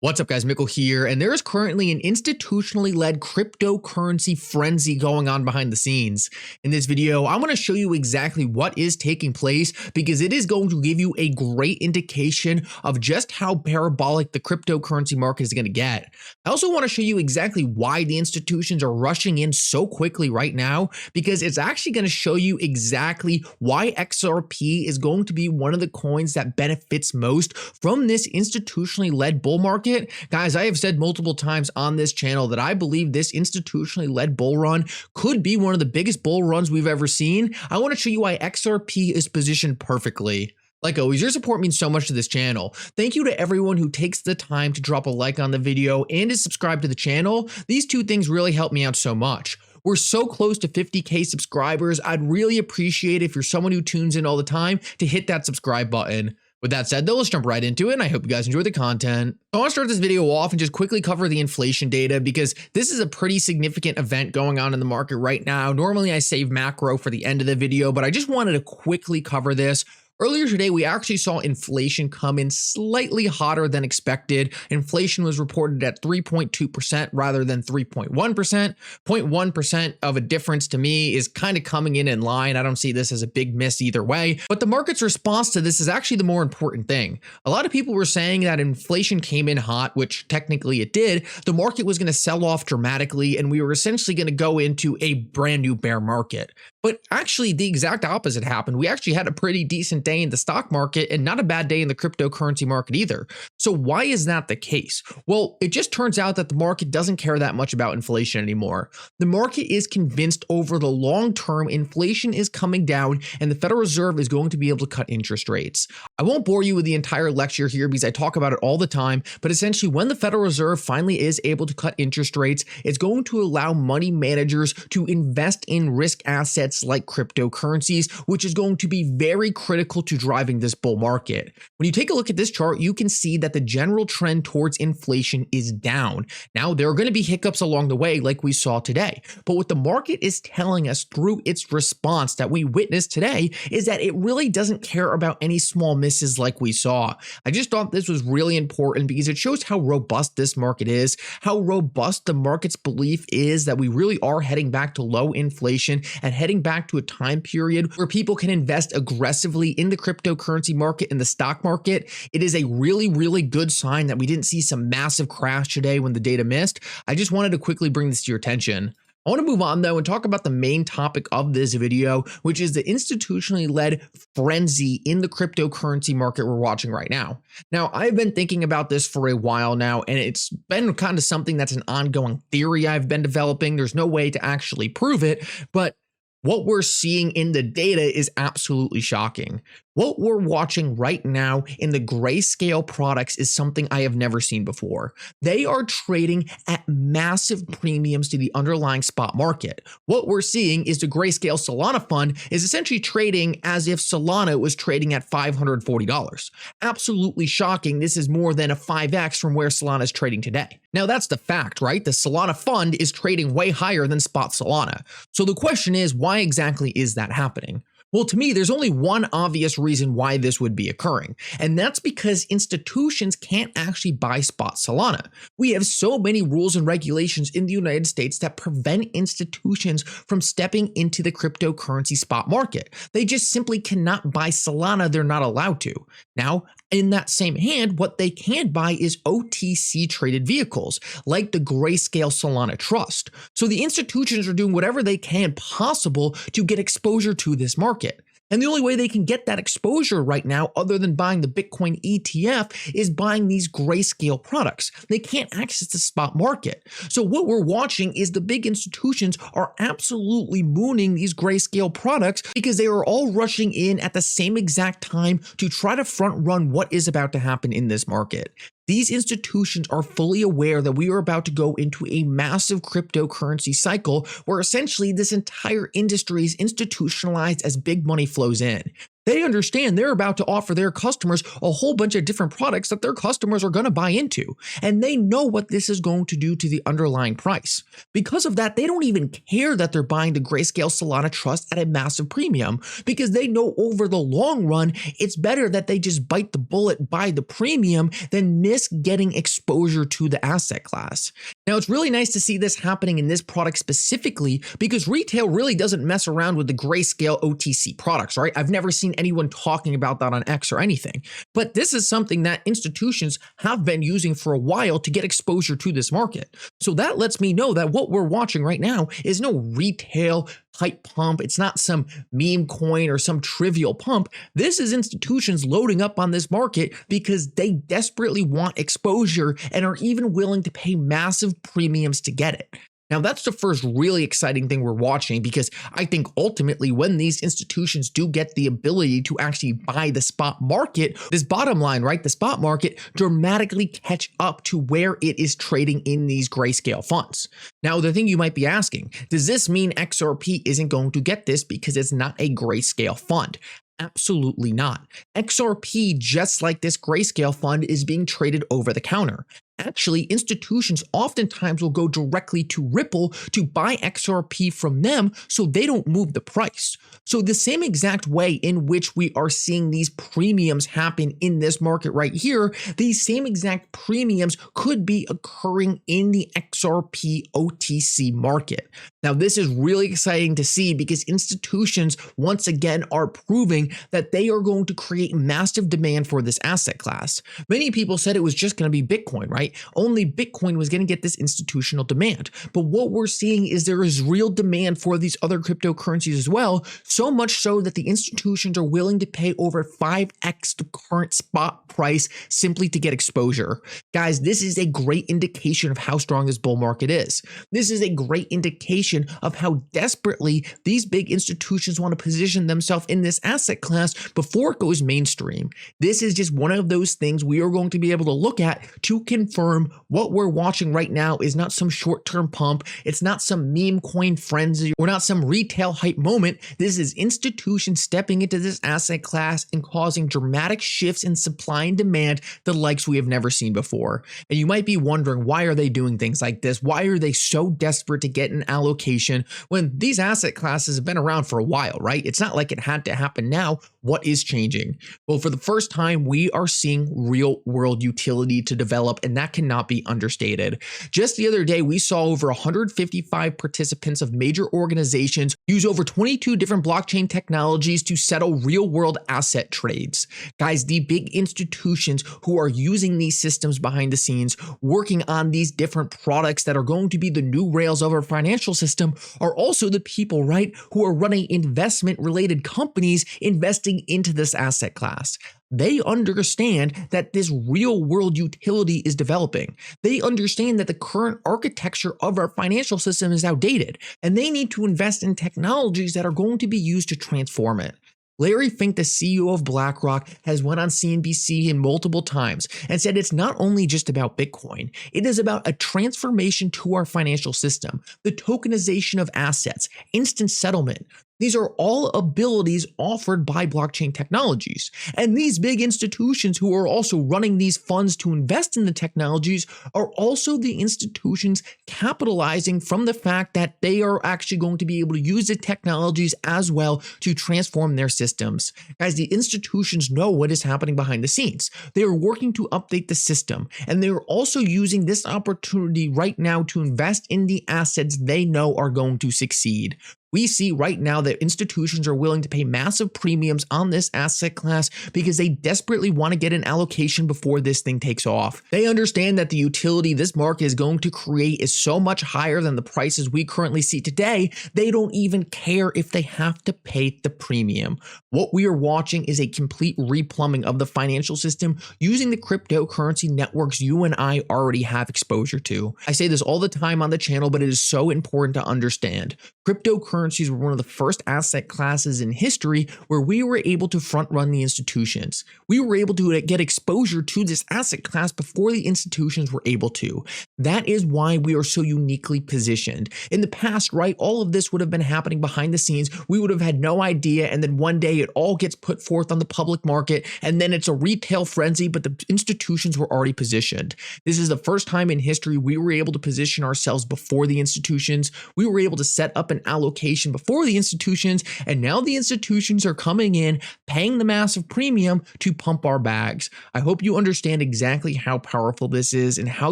What's up guys, Mickle here, and there is currently an institutionally led cryptocurrency frenzy going on behind the scenes. In this video, I'm going to show you exactly what is taking place because it is going to give you a great indication of just how parabolic the cryptocurrency market is going to get. I also want to show you exactly why the institutions are rushing in so quickly right now, because it's actually going to show you exactly why XRP is going to be one of the coins that benefits most from this institutionally led bull market. Guys, I have said multiple times on this channel that I believe this institutionally led bull run could be one of the biggest bull runs we've ever seen. I want to show you why XRP is positioned perfectly. Like always, your support means so much to this channel. Thank you to everyone who takes the time to drop a like on the video and to subscribe to the channel. These two things really help me out so much. We're so close to 50K subscribers. I'd really appreciate if you're someone who tunes in all the time to hit that subscribe button. With that said though, let's jump right into it, and I hope you guys enjoy the content. I want to start this video off and just quickly cover the inflation data because this is a pretty significant event going on in the market right now. Normally I save macro for the end of the video, but I just wanted to quickly cover this. Earlier today, we actually saw inflation come in slightly hotter than expected. Inflation was reported at 3.2% rather than 3.1%. 0.1% of a difference to me is kind of coming in line. I don't see this as a big miss either way, but the market's response to this is actually the more important thing. A lot of people were saying that inflation came in hot, which technically it did. The market was going to sell off dramatically, and we were essentially going to go into a brand new bear market. But actually, the exact opposite happened. We actually had a pretty decent day in the stock market and not a bad day in the cryptocurrency market either. So why is that the case? Well, it just turns out that the market doesn't care that much about inflation anymore. The market is convinced over the long term inflation is coming down and the Federal Reserve is going to be able to cut interest rates. I won't bore you with the entire lecture here because I talk about it all the time, but essentially when the Federal Reserve finally is able to cut interest rates, it's going to allow money managers to invest in risk assets like cryptocurrencies, which is going to be very critical to driving this bull market. When you take a look at this chart, you can see that the general trend towards inflation is down. Now, there are going to be hiccups along the way like we saw today, but what the market is telling us through its response that we witnessed today is that it really doesn't care about any small misses like we saw. I just thought this was really important because it shows how robust this market is, how robust the market's belief is that we really are heading back to low inflation and heading back to a time period where people can invest aggressively in the cryptocurrency market and the stock market. It is a really, really good sign that we didn't see some massive crash today when the data missed. I just wanted to quickly bring this to your attention. I want to move on though and talk about the main topic of this video, which is the institutionally led frenzy in the cryptocurrency market we're watching right now. Now, I've been thinking about this for a while now, and it's been kind of something that's an ongoing theory I've been developing. There's no way to actually prove it, but what we're seeing in the data is absolutely shocking. What we're watching right now in the Grayscale products is something I have never seen before. They are trading at massive premiums to the underlying spot market. What we're seeing is the Grayscale Solana fund is essentially trading as if Solana was trading at $540. Absolutely shocking. This is more than a 5x from where Solana is trading today. Now that's the fact, right? The Solana fund is trading way higher than spot Solana. So the question is, why exactly is that happening? Well, to me, there's only one obvious reason why this would be occurring, and that's because institutions can't actually buy spot Solana. We have so many rules and regulations in the United States that prevent institutions from stepping into the cryptocurrency spot market. They just simply cannot buy Solana. They're not allowed to. Now, in that same hand, what they can buy is OTC traded vehicles like the Grayscale Solana Trust. So the institutions are doing whatever they can possible to get exposure to this market. And the only way they can get that exposure right now, other than buying the Bitcoin ETF, is buying these Grayscale products. They can't access the spot market. So what we're watching is the big institutions are absolutely mooning these Grayscale products because they are all rushing in at the same exact time to try to front run what is about to happen in this market. These institutions are fully aware that we are about to go into a massive cryptocurrency cycle where essentially this entire industry is institutionalized as big money flows in. They understand they're about to offer their customers a whole bunch of different products that their customers are going to buy into. And they know what this is going to do to the underlying price. Because of that, they don't even care that they're buying the Grayscale Solana Trust at a massive premium, because they know over the long run, it's better that they just bite the bullet, buy the premium, than miss getting exposure to the asset class. Now, it's really nice to see this happening in this product specifically, because retail really doesn't mess around with the Grayscale OTC products, right? I've never seen anyone talking about that on X or anything. But this is something that institutions have been using for a while to get exposure to this market. So that lets me know that what we're watching right now is no retail hype pump. It's not some meme coin or some trivial pump. This is institutions loading up on this market because they desperately want exposure and are even willing to pay massive premiums to get it. Now, that's the first really exciting thing we're watching, because I think ultimately when these institutions do get the ability to actually buy the spot market, this bottom line, right, the spot market dramatically catch up to where it is trading in these Grayscale funds. Now, the thing you might be asking, does this mean XRP isn't going to get this because it's not a Grayscale fund? Absolutely not. XRP, just like this Grayscale fund, is being traded over the counter. Actually, institutions oftentimes will go directly to Ripple to buy XRP from them so they don't move the price. So the same exact way in which we are seeing these premiums happen in this market right here, these same exact premiums could be occurring in the XRP OTC market. Now, this is really exciting to see, because institutions once again are proving that they are going to create massive demand for this asset class. Many people said it was just going to be Bitcoin, right? Only Bitcoin was going to get this institutional demand. But what we're seeing is there is real demand for these other cryptocurrencies as well, so much so that the institutions are willing to pay over 5x the current spot price simply to get exposure. Guys, this is a great indication of how strong this bull market is. This is a great indication of how desperately these big institutions want to position themselves in this asset class before it goes mainstream. This is just one of those things we are going to be able to look at to confirm what we're watching right now is not some short-term pump. It's not some meme coin frenzy or not some retail hype moment. This is institutions stepping into this asset class and causing dramatic shifts in supply and demand, the likes we have never seen before. And you might be wondering, why are they doing things like this? Why are they so desperate to get an allocation when these asset classes have been around for a while, right? It's not like it had to happen now. What is changing? Well, for the first time, we are seeing real world utility to develop, and that cannot be understated. Just the other day, we saw over 155 participants of major organizations use over 22 different blockchain technologies to settle real world asset trades. Guys, the big institutions who are using these systems behind the scenes, working on these different products that are going to be the new rails of our financial system, are also the people, right, who are running investment related companies investing into this asset class. They understand that this real world utility is developing. They understand that the current architecture of our financial system is outdated, and they need to invest in technologies that are going to be used to transform it. Larry Fink, the CEO of BlackRock, has went on CNBC multiple times and said it's not only just about Bitcoin, it is about a transformation to our financial system, the tokenization of assets, instant settlement. These are all abilities offered by blockchain technologies. And these big institutions who are also running these funds to invest in the technologies are also the institutions capitalizing from the fact that they are actually going to be able to use the technologies as well to transform their systems. Guys, the institutions know what is happening behind the scenes. They are working to update the system, and they are also using this opportunity right now to invest in the assets they know are going to succeed. We see right now that institutions are willing to pay massive premiums on this asset class because they desperately want to get an allocation before this thing takes off. They understand that the utility this market is going to create is so much higher than the prices we currently see today, they don't even care if they have to pay the premium. What we are watching is a complete replumbing of the financial system using the cryptocurrency networks you and I already have exposure to. I say this all the time on the channel, but it is so important to understand. Cryptocurrency cryptocurrencies were one of the first asset classes in history where we were able to front run the institutions. We were able to get exposure to this asset class before the institutions were able to. That is why we are so uniquely positioned. In the past, right, all of this would have been happening behind the scenes. We would have had no idea, and then one day it all gets put forth on the public market, and then it's a retail frenzy, but the institutions were already positioned. This is the first time in history we were able to position ourselves before the institutions. We were able to set up an allocation before the institutions, and now the institutions are coming in, paying the massive premium to pump our bags. I hope you understand exactly how powerful this is and how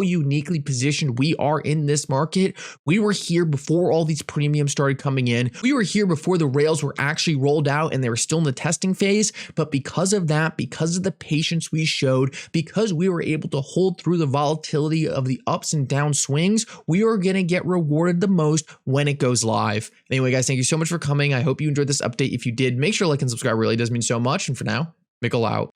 uniquely positioned we are in this market. We were here before all these premiums started coming in. We were here before the rails were actually rolled out and they were still in the testing phase. But because of that, because of the patience we showed, because we were able to hold through the volatility of the ups and down swings, we are going to get rewarded the most when it goes live. Anyway, guys, thank you so much for coming. I hope you enjoyed this update. If you did, make sure to like and subscribe. It really does mean so much. And for now, Mickle out.